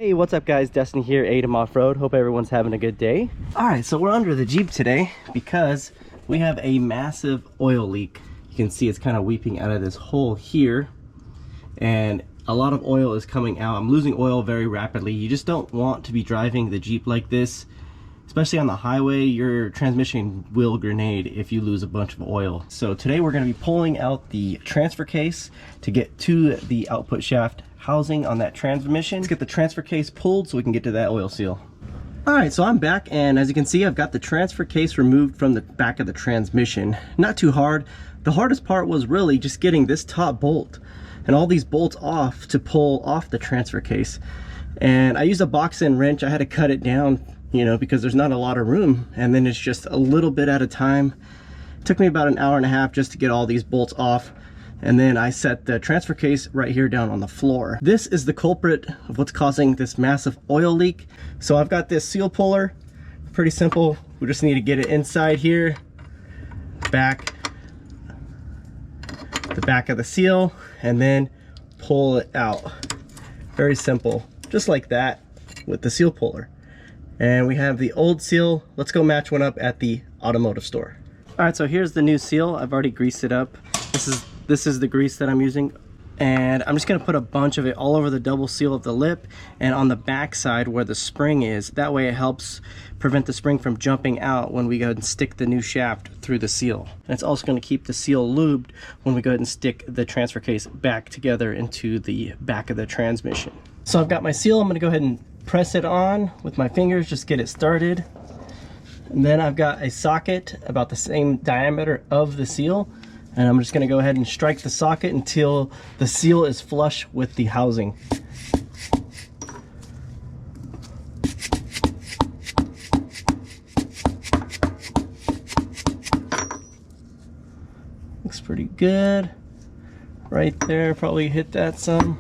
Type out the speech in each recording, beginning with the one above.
Hey, what's up guys? Destiny here, Adam Off-Road. Hope everyone's having a good day. Alright, so we're under the Jeep today because we have a massive oil leak. You can see it's kind of weeping out of this hole here, and a lot of oil is coming out. I'm losing oil very rapidly. You just don't want to be driving the Jeep like this, especially on the highway. Your transmission will grenade if you lose a bunch of oil. So today we're going to be pulling out the transfer case to get to the output shaft housing on that transmission. Let's get the transfer case pulled so we can get to that oil seal. Alright, so I'm back, and as you can see, I've got the transfer case removed from the back of the transmission. Not too hard. The hardest part was really just getting this top bolt and all these bolts off to pull off the transfer case. And I used a box end wrench. I had to cut it down, you know, because there's not a lot of room, and then it's just a little bit at a time. It took me about an hour and a half just to get all these bolts off. And then I set the transfer case right here down on the floor. This is the culprit of what's causing this massive oil leak. So I've got this seal puller, pretty simple. We just need to get it inside here, the back of the seal, and then pull it out. Very simple, just like that with the seal puller. And we have the old seal. Let's go match one up at the automotive store. All right, so here's the new seal. I've already greased it up. This is the grease that I'm using, and I'm just gonna put a bunch of it all over the double seal of the lip and on the back side where the spring is. That way it helps prevent the spring from jumping out when we go ahead and stick the new shaft through the seal. And it's also gonna keep the seal lubed when we go ahead and stick the transfer case back together into the back of the transmission. So I've got my seal. I'm gonna go ahead and press it on with my fingers, just get it started. And then I've got a socket about the same diameter of the seal, and I'm just going to go ahead and strike the socket until the seal is flush with the housing. Looks pretty good right there. Probably hit that some.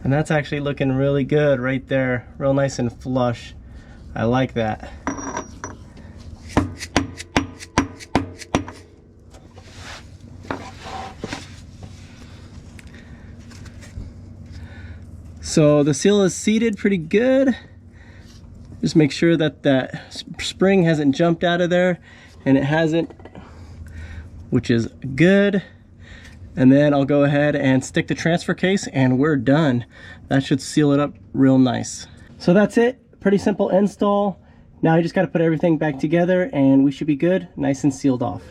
And that's actually looking really good right there. Real nice and flush. I like that. So the seal is seated pretty good. Just make sure that that spring hasn't jumped out of there, and it hasn't, which is good. And then I'll go ahead and stick the transfer case, and we're done. That should seal it up real nice. So that's it. Pretty simple install. Now you just got to put everything back together and we should be good, nice and sealed off.